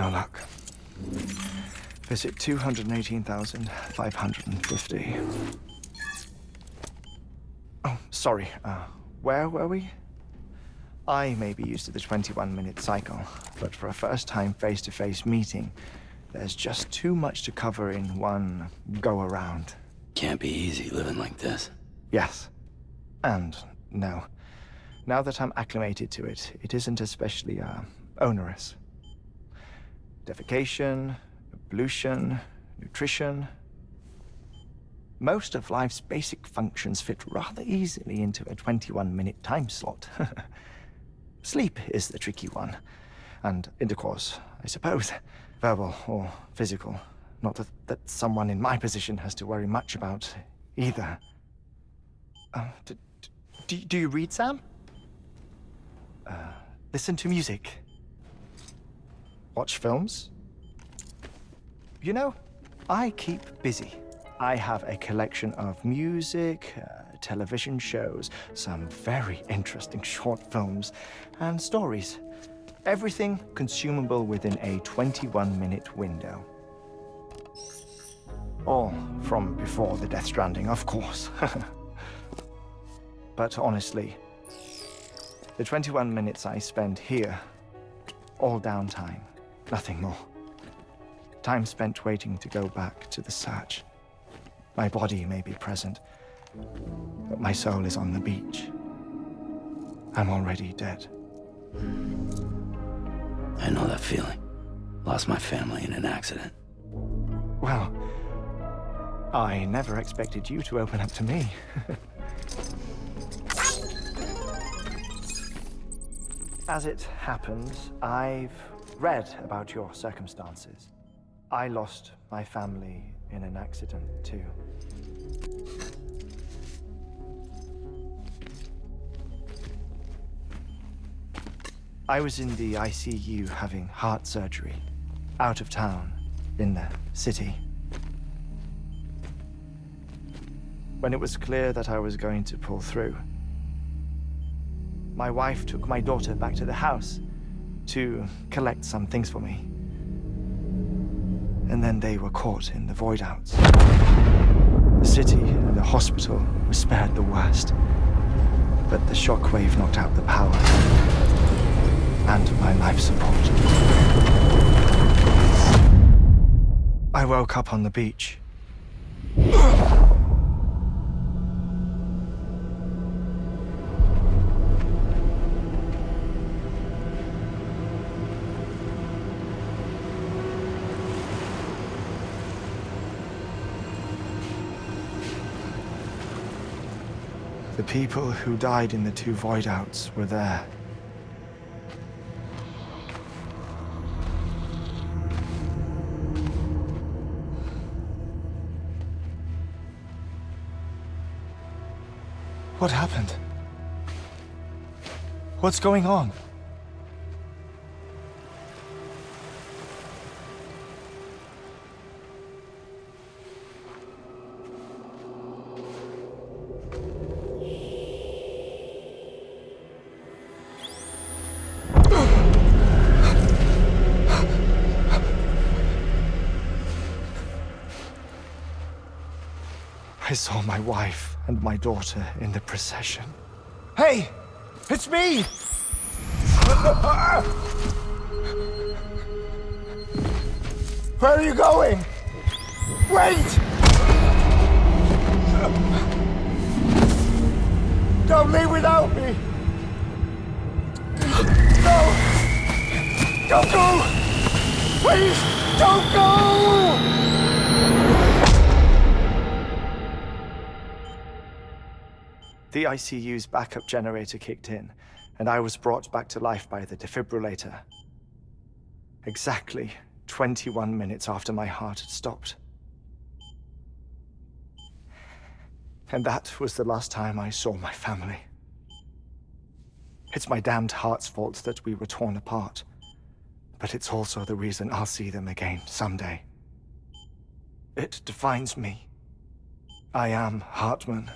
No luck. Visit 218,550. Oh, sorry. Where were we? I may be used to the 21-minute cycle, but for a first-time face-to-face meeting, there's just too much to cover in one go-around. Can't be easy living like this. Yes. And no. Now that I'm acclimated to it, it isn't especially, onerous. Defecation, pollution, nutrition. Most of life's basic functions fit rather easily into a 21-minute time slot. Sleep is the tricky one. And intercourse, I suppose. Verbal or physical. Not that someone in my position has to worry much about either. Do you read, Sam? Listen to music. Watch films? You know, I keep busy. I have a collection of music, television shows, some very interesting short films, and stories. Everything consumable within a 21-minute window. All from before the Death Stranding, of course. But honestly, the 21 minutes I spend here, all downtime, nothing more. Time spent waiting to go back to the search. My body may be present, but my soul is on the beach. I'm already dead. I know that feeling. Lost my family in an accident. Well, I never expected you to open up to me. As it happens, I've read about your circumstances. I lost my family in an accident, too. I was in the ICU having heart surgery, out of town, in the city. When it was clear that I was going to pull through, my wife took my daughter back to the house to collect some things for me. And then they were caught in the void-outs. The city and the hospital were spared the worst, but the shockwave knocked out the power and my life support. I woke up on the beach. The people who died in the two void-outs were there. What happened? What's going on? I saw my wife and my daughter in the procession. Hey! It's me! Where are you going? Wait! Don't leave without me! No! Don't go! Please, don't go! The ICU's backup generator kicked in, and I was brought back to life by the defibrillator. Exactly 21 minutes after my heart had stopped. And that was the last time I saw my family. It's my damned heart's fault that we were torn apart, but it's also the reason I'll see them again someday. It defines me. I am Heartman.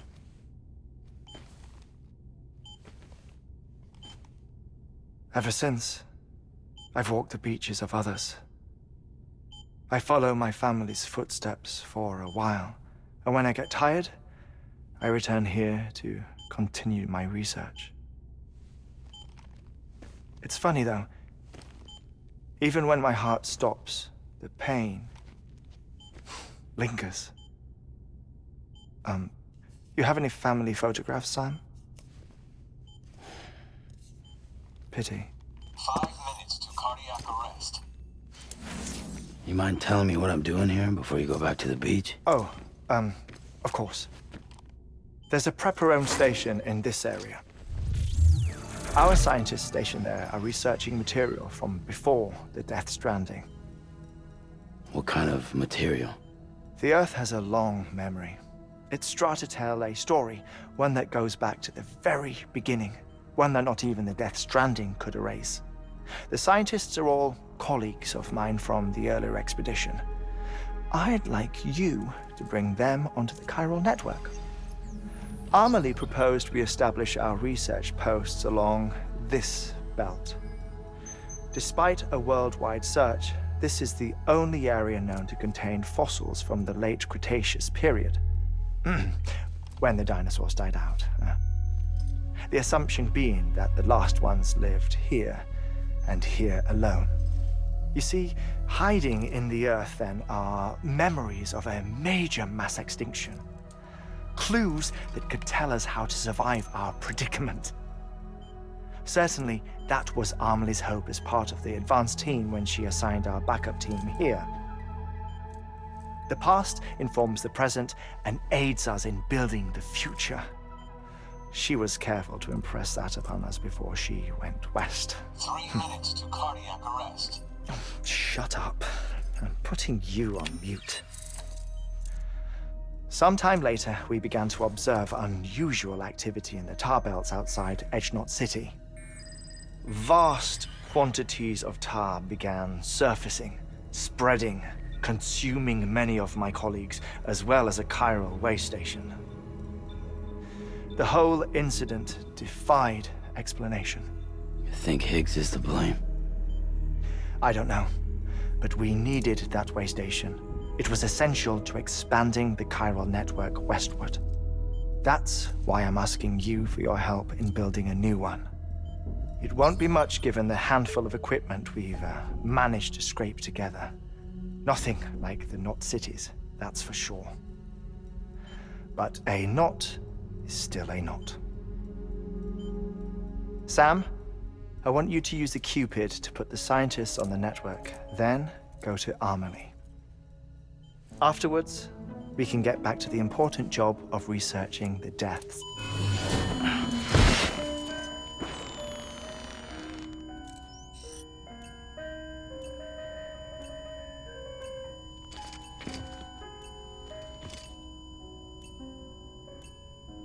Ever since, I've walked the beaches of others I follow my family's footsteps for a while, and when I get tired, I return here to continue my research. It's funny though, even when my heart stops, the pain lingers. You have any family photographs, Sam? Pity. 5 minutes to cardiac arrest. You mind telling me what I'm doing here before you go back to the beach? Oh, of course. There's a prepper-owned station in this area. Our scientists stationed there are researching material from before the Death Stranding. What kind of material? The Earth has a long memory. It's trying to tell a story, one that goes back to the very beginning, one that not even the Death Stranding could erase. The scientists are all colleagues of mine from the earlier expedition. I'd like you to bring them onto the chiral network. Amelie proposed we establish our research posts along this belt. Despite a worldwide search, this is the only area known to contain fossils from the late Cretaceous period, when the dinosaurs died out. The assumption being that the last ones lived here, and here alone. You see, hiding in the Earth then are memories of a major mass extinction. Clues that could tell us how to survive our predicament. Certainly, that was Amelie's hope as part of the advanced team when she assigned our backup team here. The past informs the present and aids us in building the future. She was careful to impress that upon us before she went west. 3 minutes to cardiac arrest. Shut up. I'm putting you on mute. Sometime later, we began to observe unusual activity in the tar belts outside Edgenot City. Vast quantities of tar began surfacing, spreading, consuming many of my colleagues, as well as a chiral way station. The whole incident defied explanation. You think Higgs is to blame? I don't know, but we needed that way station. It was essential to expanding the chiral network westward. That's why I'm asking you for your help in building a new one. It won't be much given the handful of equipment we've managed to scrape together. Nothing like the knot cities, that's for sure. But a knot is still a knot. Sam, I want you to use the Cupid to put the scientists on the network, then go to Amelie. Afterwards, we can get back to the important job of researching the deaths.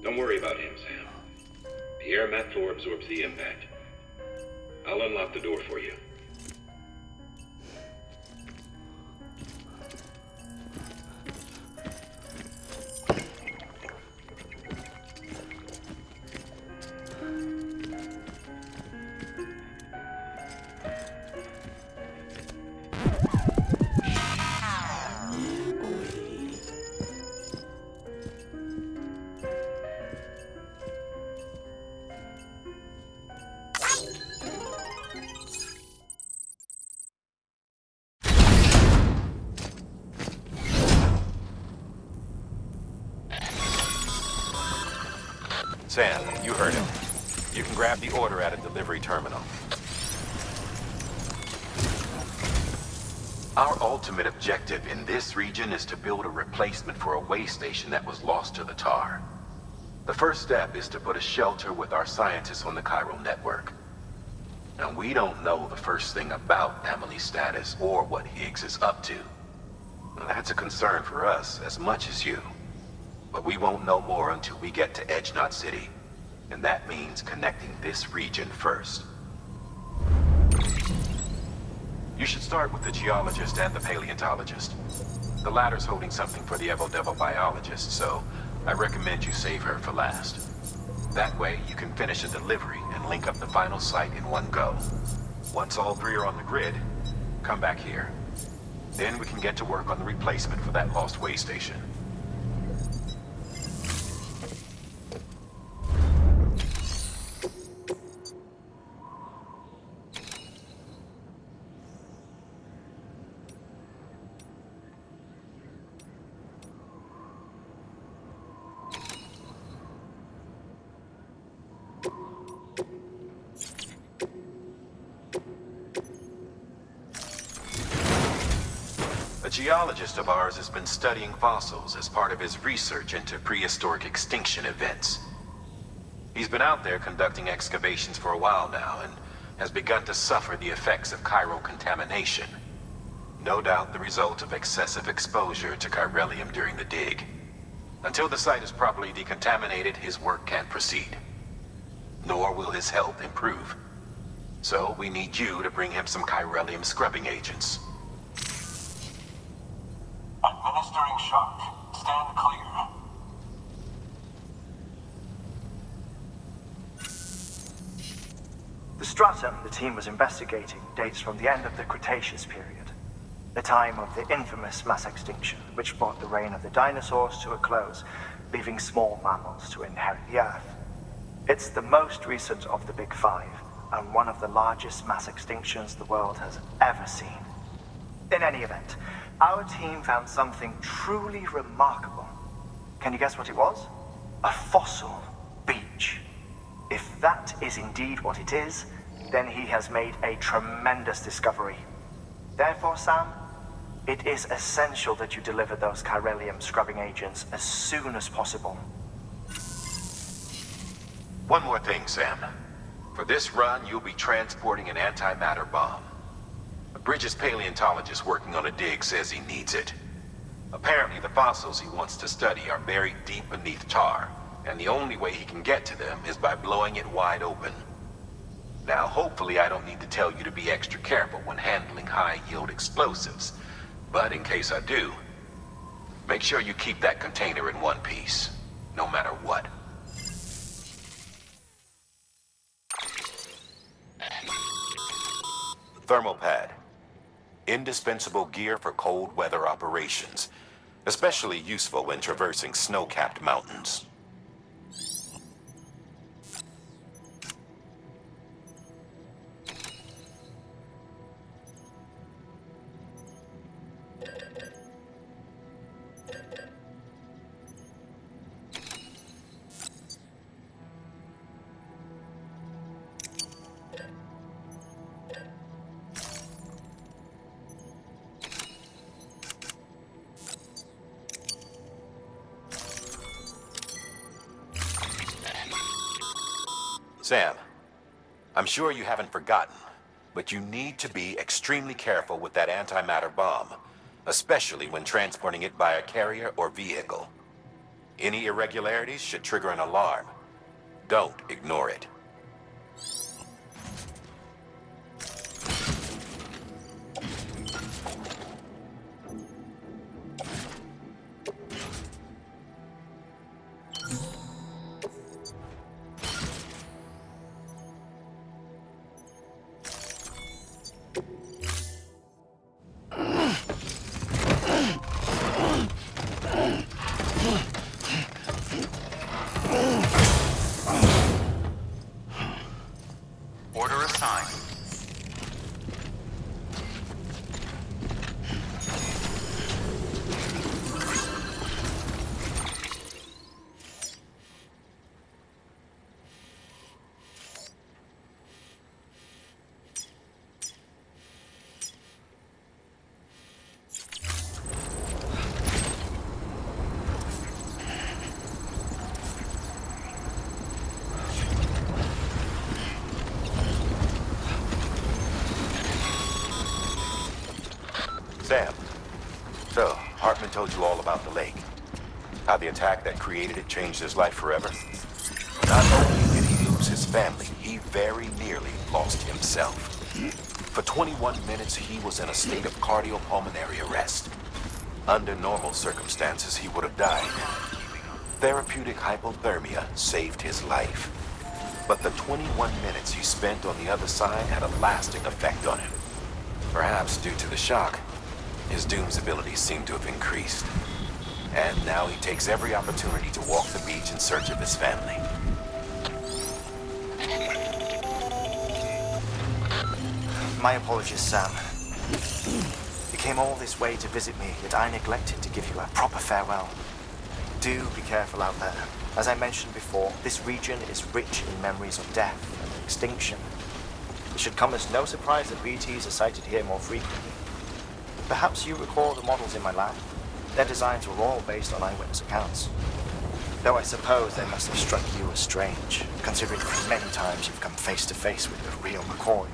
Don't worry about him, Sam. The air mat floor absorbs the impact. I'll unlock the door for you. Sam, you heard him. You can grab the order at a delivery terminal. Our ultimate objective in this region is to build a replacement for a way station that was lost to the tar. The first step is to put a shelter with our scientists on the chiral network. Now, we don't know the first thing about Amelie's status or what Higgs is up to. Now, that's a concern for us as much as you. But we won't know more until we get to Edgenot City. And that means connecting this region first. You should start with the geologist and the paleontologist. The latter's holding something for the Evo-Devo biologist, so I recommend you save her for last. That way, you can finish a delivery and link up the final site in one go. Once all three are on the grid, come back here. Then we can get to work on the replacement for that lost way station. A geologist of ours has been studying fossils as part of his research into prehistoric extinction events. He's been out there conducting excavations for a while now and has begun to suffer the effects of chiral contamination. No doubt the result of excessive exposure to chiralium during the dig. Until the site is properly decontaminated, his work can't proceed. Nor will his health improve. So we need you to bring him some chiralium scrubbing agents. Administering shock. Stand clear. The stratum the team was investigating dates from the end of the Cretaceous period, the time of the infamous mass extinction, which brought the reign of the dinosaurs to a close, leaving small mammals to inherit the Earth. It's the most recent of the Big Five, and one of the largest mass extinctions the world has ever seen. In any event, our team found something truly remarkable. Can you guess what it was? A fossil beach. If that is indeed what it is, then he has made a tremendous discovery. Therefore, Sam, it is essential that you deliver those chiralium scrubbing agents as soon as possible. One more thing, Sam. For this run, you'll be transporting an antimatter bomb. Bridges' paleontologist working on a dig says he needs it. Apparently, the fossils he wants to study are buried deep beneath tar, and the only way he can get to them is by blowing it wide open. Now, hopefully I don't need to tell you to be extra careful when handling high-yield explosives, but in case I do, make sure you keep that container in one piece, no matter what. Thermal pad. Indispensable gear for cold weather operations, especially useful when traversing snow-capped mountains. Sam, I'm sure you haven't forgotten, but you need to be extremely careful with that antimatter bomb, especially when transporting it by a carrier or vehicle. Any irregularities should trigger an alarm. Don't ignore it. Order assigned. Sam, so Heartman told you all about the lake. How the attack that created it changed his life forever. Not only did he lose his family, he very nearly lost himself. For 21 minutes, he was in a state of cardiopulmonary arrest. Under normal circumstances, he would have died. Therapeutic hypothermia saved his life. But the 21 minutes he spent on the other side had a lasting effect on him. Perhaps due to the shock, His Doom's abilities seem to have increased. And now he takes every opportunity to walk the beach in search of his family. My apologies, Sam. You came all this way to visit me, yet I neglected to give you a proper farewell. Do be careful out there. As I mentioned before, this region is rich in memories of death and extinction. It should come as no surprise that BTs are sighted here more frequently. Perhaps you recall the models in my lab. Their designs were all based on eyewitness accounts. Though I suppose they must have struck you as strange, considering the many times you've come face to face with the real McCoy.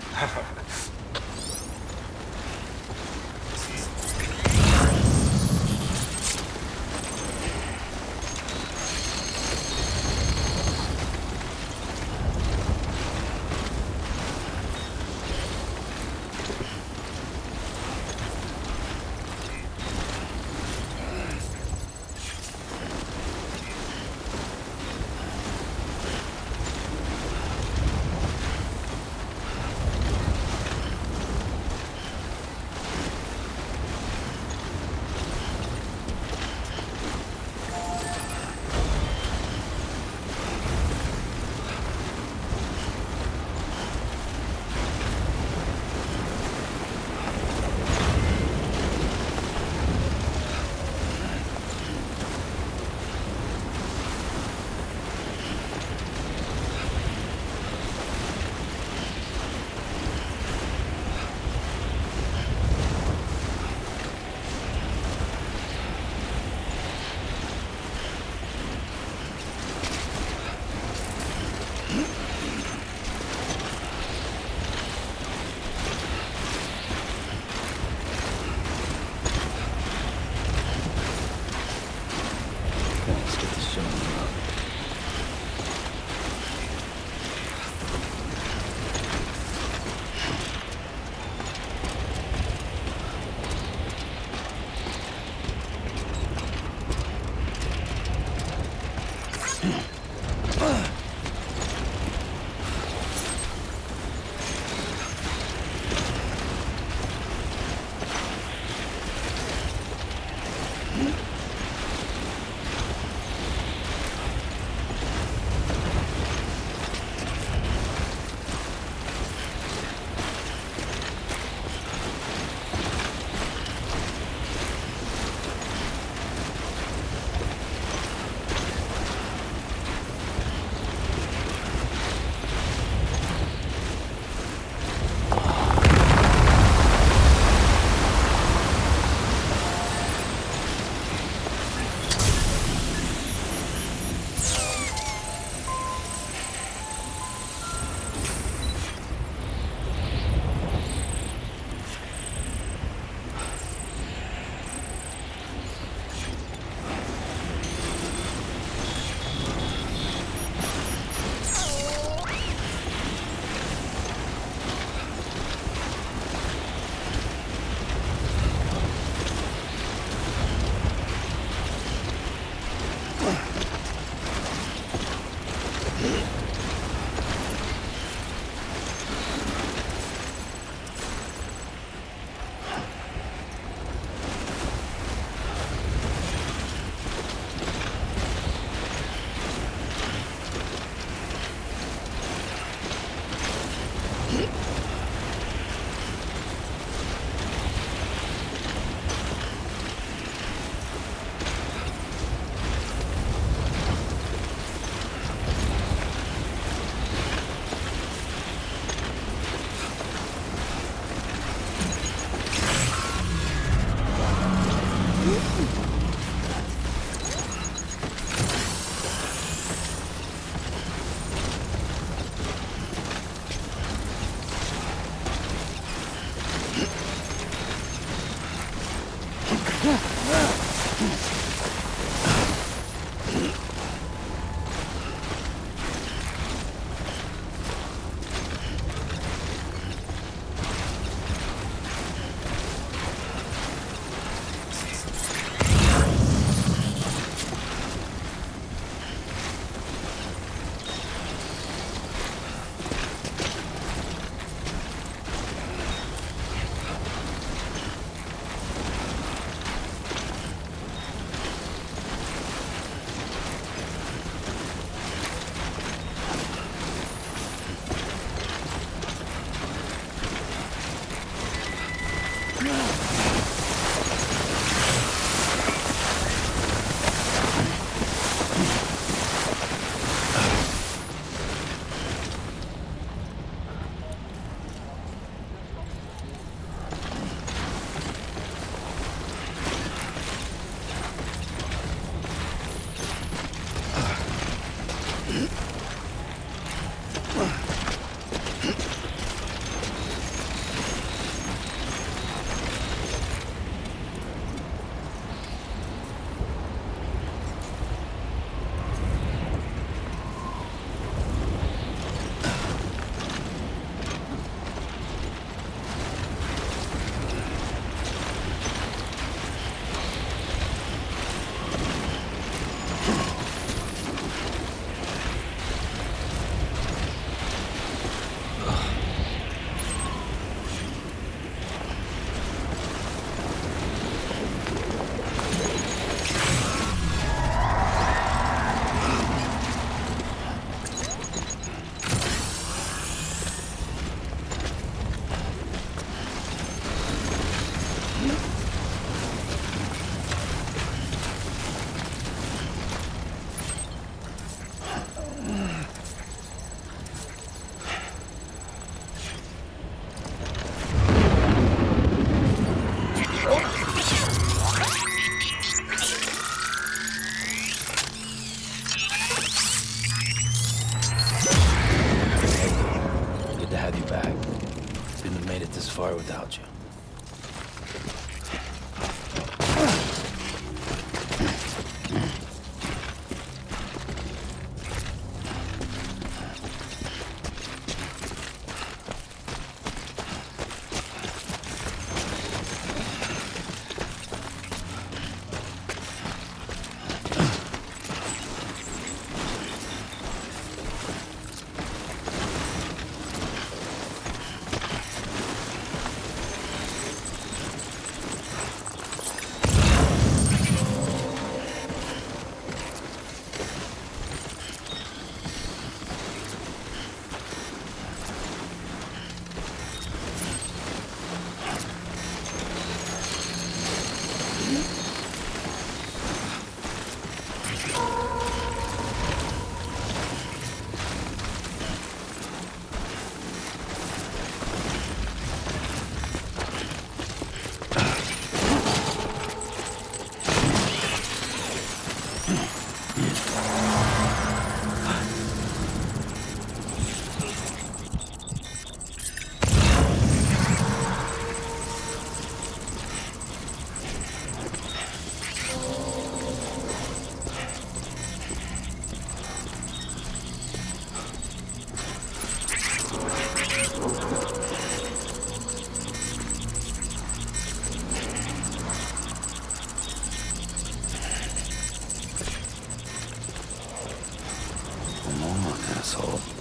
Asshole.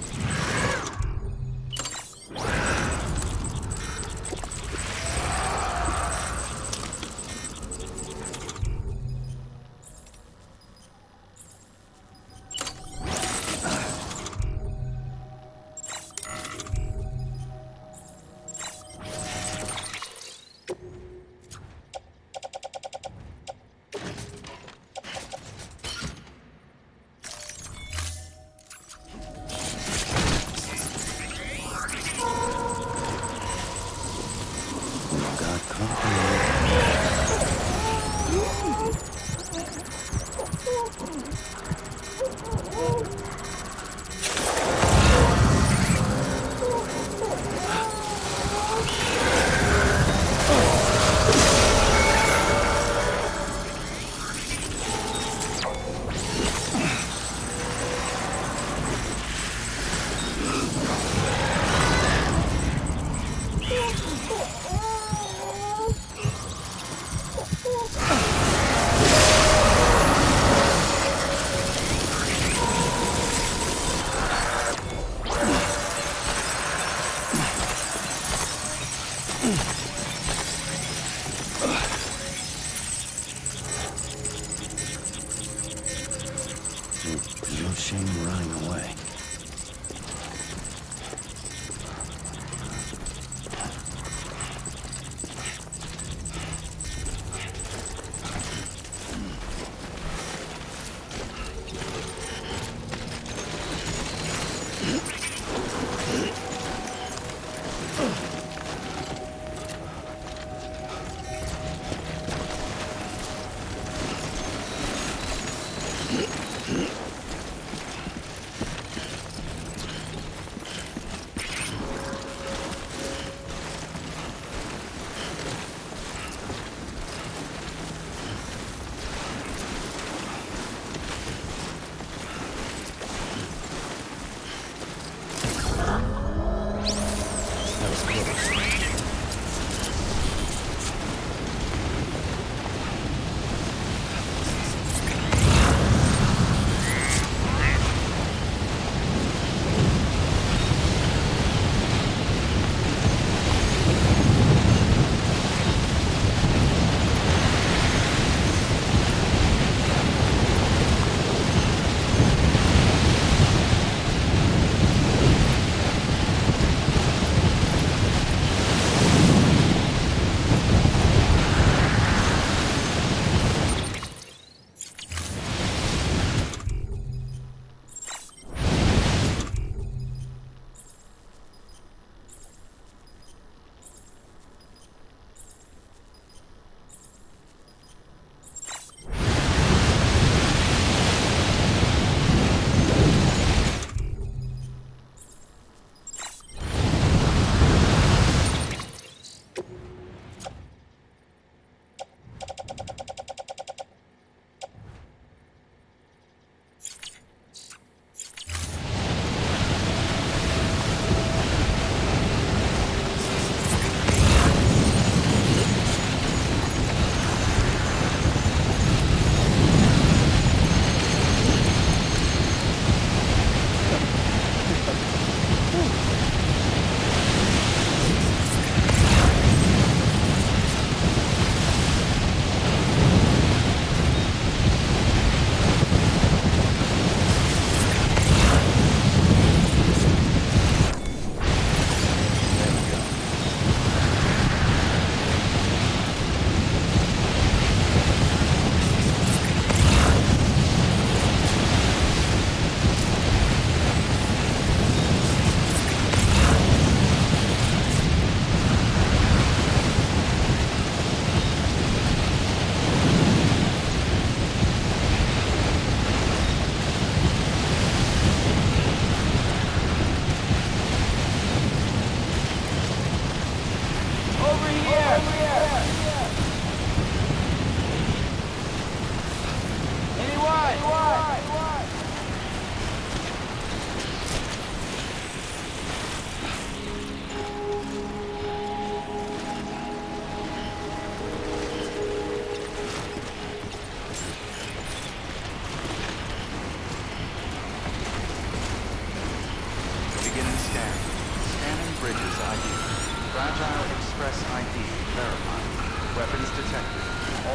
No shame running away.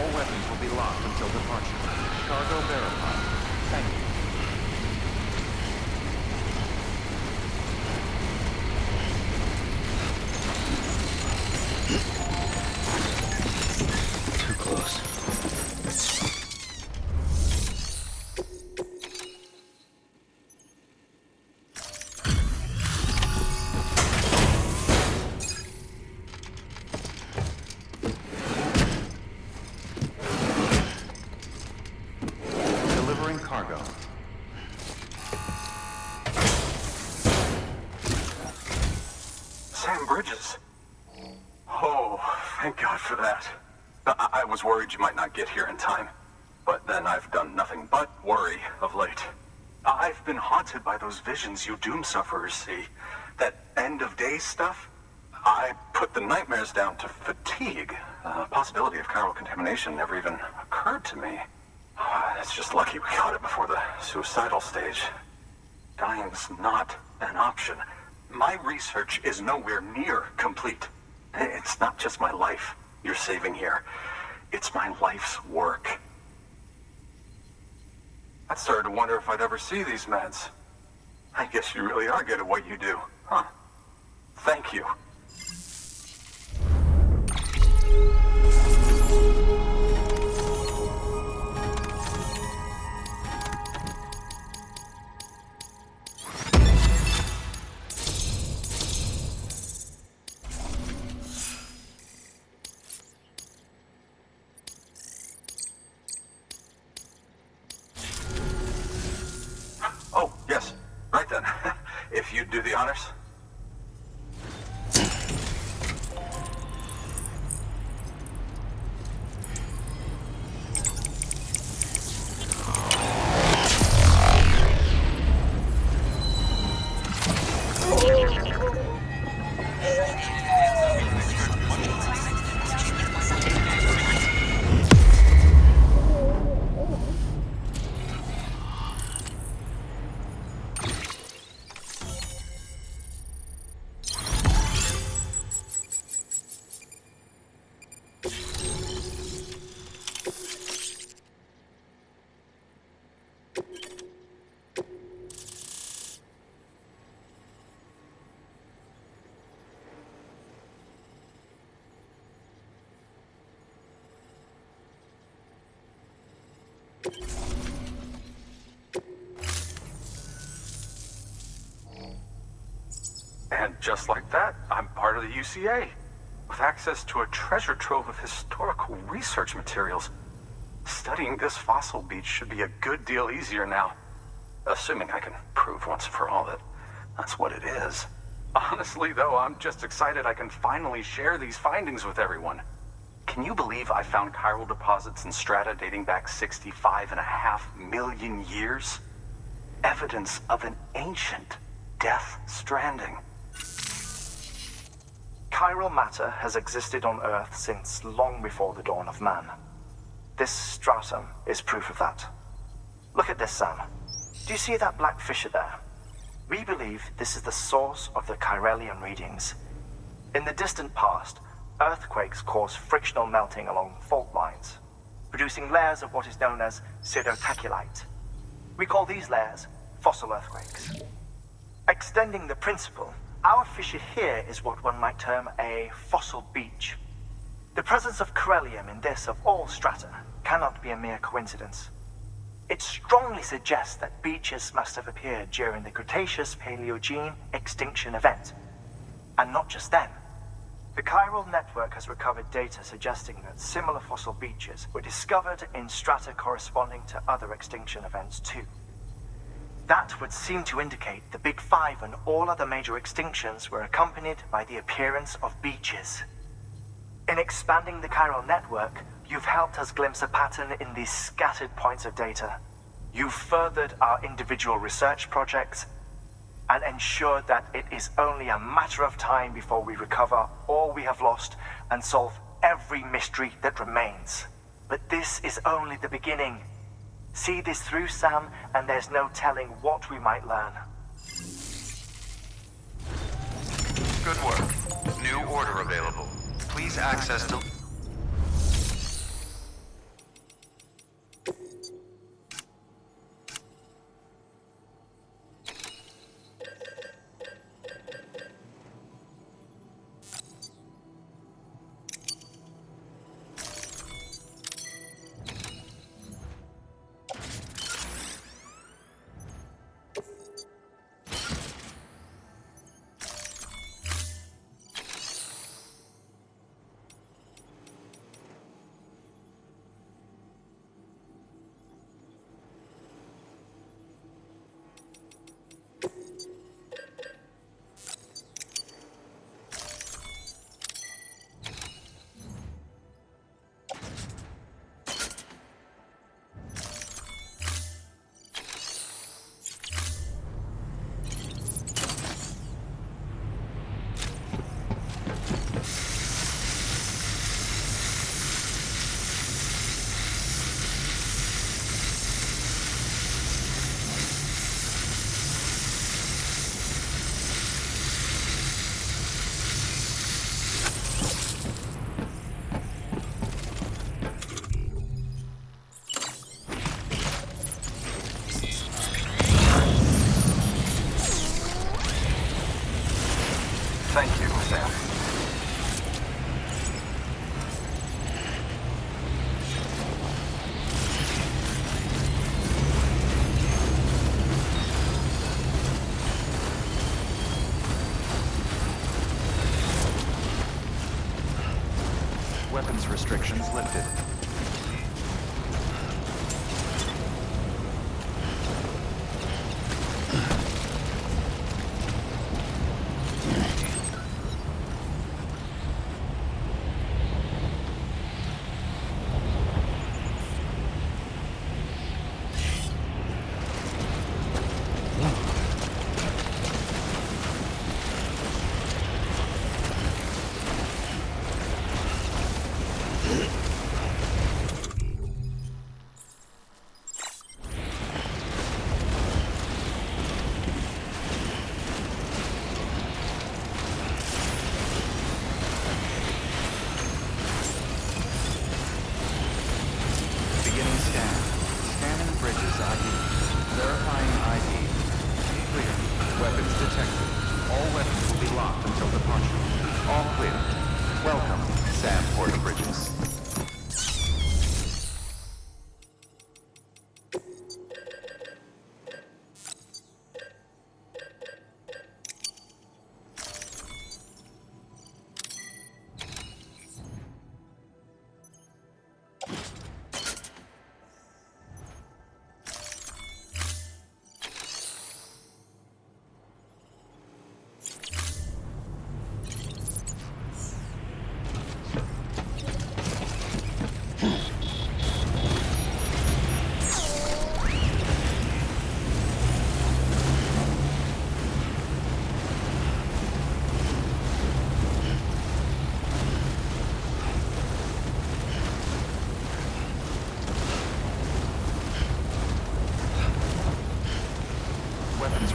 All weapons will be locked until departure. Cargo verified. Thank you. Too close. Delivering cargo. Sam Bridges. Oh, thank God for that. I was worried you might not get here in time. But then I've done nothing but worry of late. I've been haunted by those visions you doom sufferers see. That end of days stuff. I put the nightmares down to fatigue. Possibility of chiral contamination never even occurred to me. It's just lucky we got it before the suicidal stage. Dying's not an option. My research is nowhere near complete. It's not just my life you're saving here. It's my life's work. I started to wonder if I'd ever see these meds. I guess you really are good at what you do, huh? Thank you. Oh, yes. Right then. If you'd do the honors. And just like that, I'm part of the UCA, with access to a treasure trove of historical research materials. Studying this fossil beach should be a good deal easier now, assuming I can prove once and for all that that's what it is. Honestly, though, I'm just excited I can finally share these findings with everyone. Can you believe I found chiral deposits in strata dating back 65.5 million years? Evidence of an ancient death stranding. Chiral matter has existed on Earth since long before the dawn of man. This stratum is proof of that. Look at this, Sam. Do you see that black fissure there? We believe this is the source of the Chiralian readings. In the distant past, earthquakes cause frictional melting along fault lines, producing layers of what is known as pseudotaculite. We call these layers fossil earthquakes. Extending the principle, our fissure here is what one might term a fossil beach. The presence of corellium in this of all strata cannot be a mere coincidence. It strongly suggests that beaches must have appeared during the Cretaceous-Paleogene extinction event. And not just then. The chiral network has recovered data suggesting that similar fossil beaches were discovered in strata corresponding to other extinction events too. That would seem to indicate the Big Five and all other major extinctions were accompanied by the appearance of beaches. In expanding the chiral network, you've helped us glimpse a pattern in these scattered points of data. You've furthered our individual research projects and ensured that it is only a matter of time before we recover all we have lost and solve every mystery that remains. But this is only the beginning. See this through, Sam, and there's no telling what we might learn. Good work. New order available. Please access the... restrictions lifted.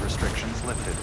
Restrictions lifted.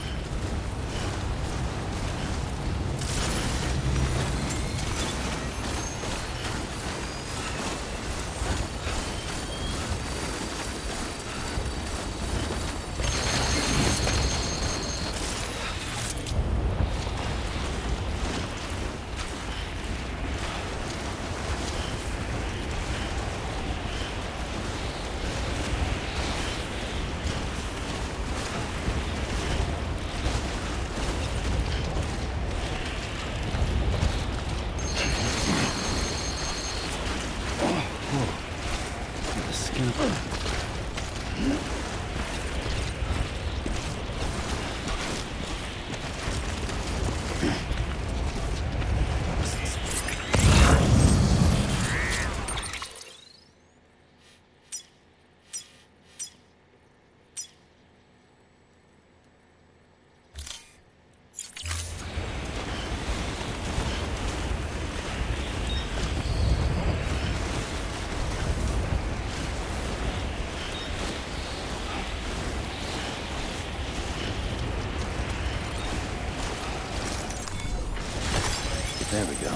There we go.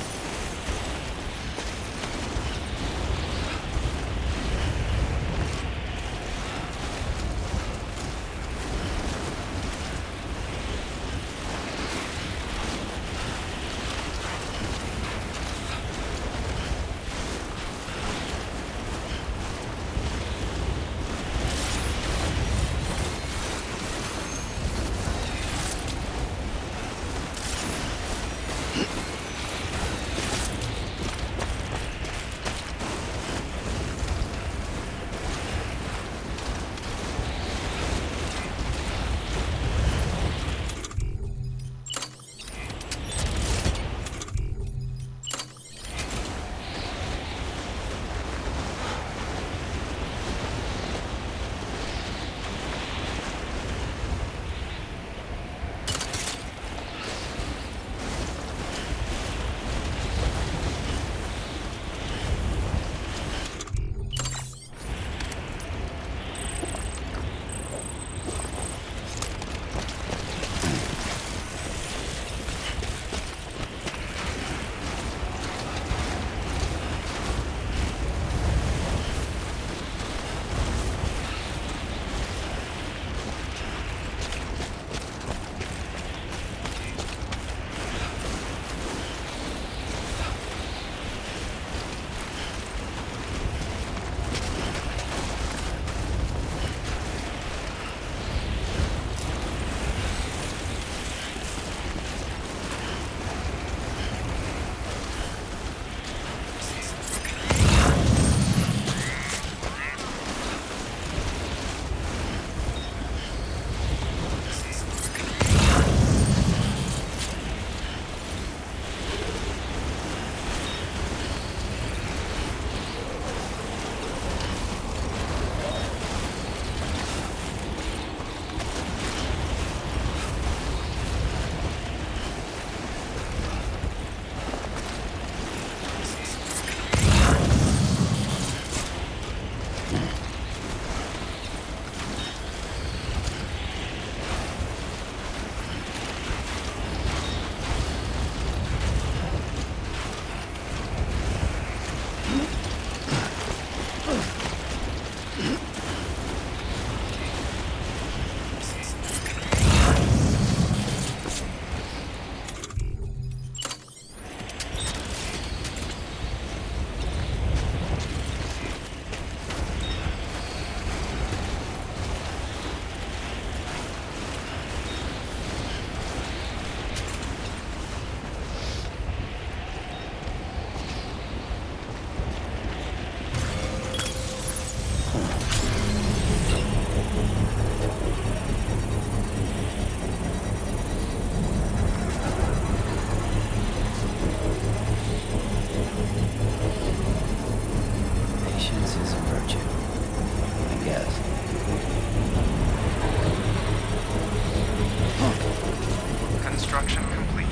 Construction complete.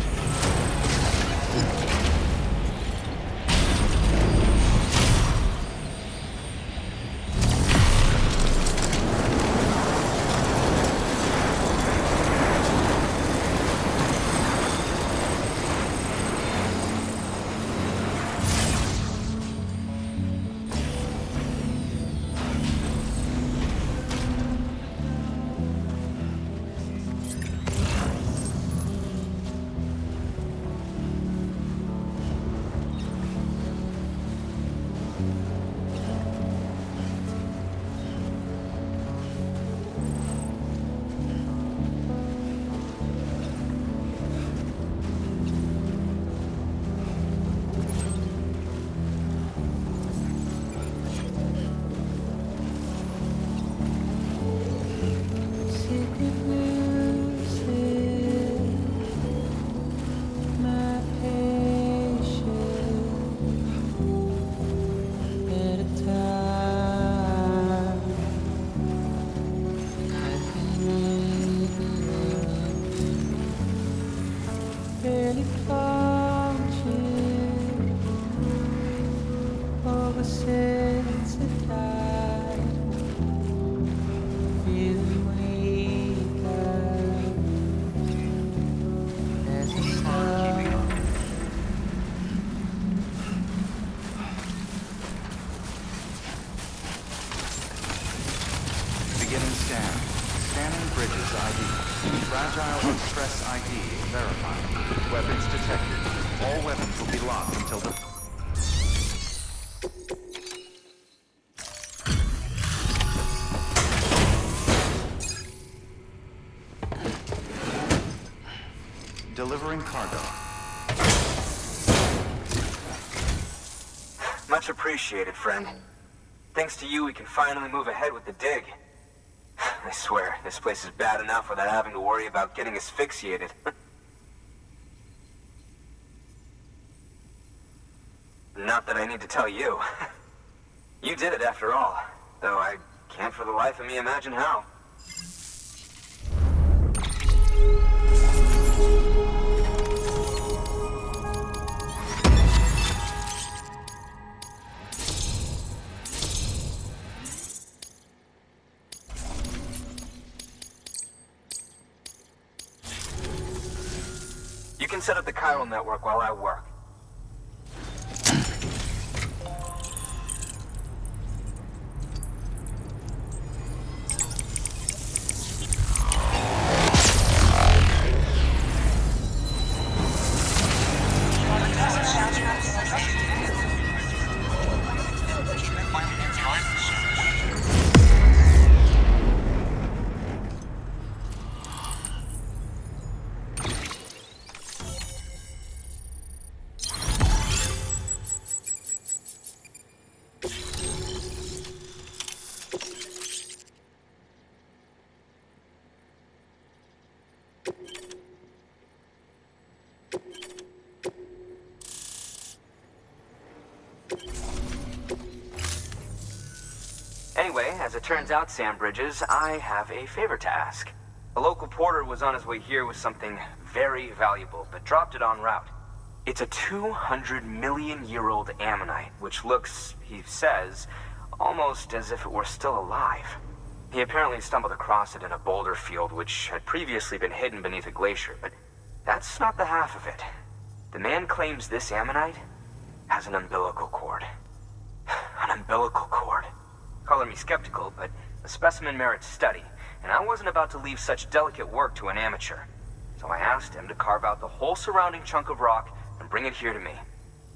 Beginning scan. Scanning bridges ID. Fragile and stress ID verified. Weapons detected. All weapons will be locked until the... Delivering cargo. Much appreciated, friend. Thanks to you, we can finally move ahead with the dig. I swear, this place is bad enough without having to worry about getting asphyxiated. Not that I need to tell you. You did it after all, though I can't for the life of me imagine how. You can set up the chiral network while I work. Anyway, as it turns out, Sam Bridges, I have a favor to ask. A local porter was on his way here with something very valuable, but dropped it en route. It's a 200 million year old ammonite, which looks, he says, almost as if it were still alive. He apparently stumbled across it in a boulder field which had previously been hidden beneath a glacier, but that's not the half of it. The man claims this ammonite has an umbilical cord. An umbilical cord. Color me skeptical, but the specimen merits study, and I wasn't about to leave such delicate work to an amateur. So I asked him to carve out the whole surrounding chunk of rock and bring it here to me.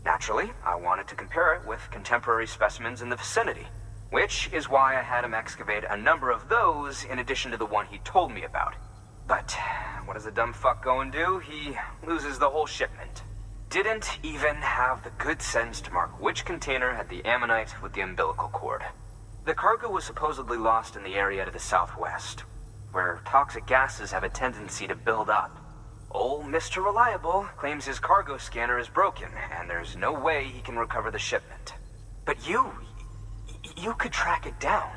Naturally, I wanted to compare it with contemporary specimens in the vicinity, which is why I had him excavate a number of those in addition to the one he told me about. But what does the dumb fuck go and do? He loses the whole shipment. Didn't even have the good sense to mark which container had the ammonite with the umbilical cord. The cargo was supposedly lost in the area to the southwest, where toxic gases have a tendency to build up. Old Mr. Reliable claims his cargo scanner is broken, and there's no way he can recover the shipment. But you could track it down.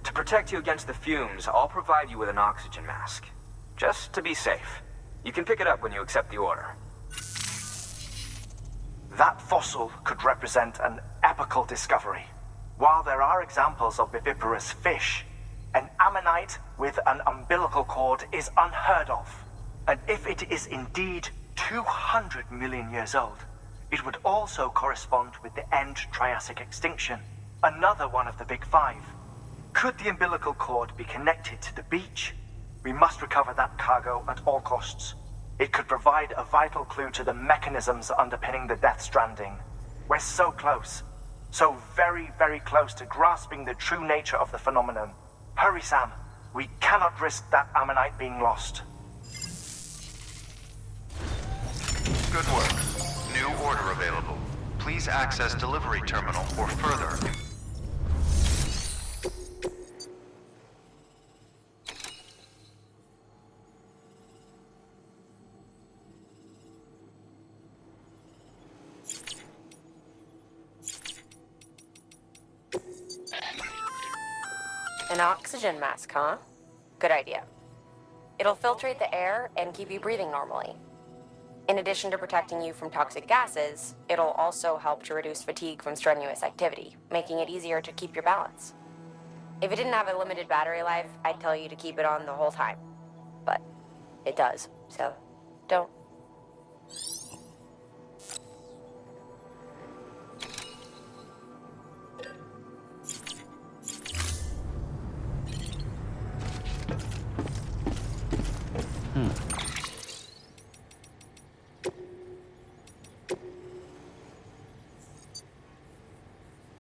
To protect you against the fumes, I'll provide you with an oxygen mask. Just to be safe. You can pick it up when you accept the order. That fossil could represent an epical discovery. While there are examples of viviparous fish, an ammonite with an umbilical cord is unheard of. And if it is indeed 200 million years old, it would also correspond with the end Triassic extinction, another one of the big five. Could the umbilical cord be connected to the beach? We must recover that cargo at all costs. It could provide a vital clue to the mechanisms underpinning the Death Stranding. We're so close. So very, very close to grasping the true nature of the phenomenon. Hurry, Sam. We cannot risk that ammonite being lost. Good work. New order available. Please access delivery terminal for further. An oxygen mask, huh? Good idea. It'll filtrate the air and keep you breathing normally. In addition to protecting you from toxic gases, it'll also help to reduce fatigue from strenuous activity, making it easier to keep your balance. If it didn't have a limited battery life, I'd tell you to keep it on the whole time. But it does, so don't.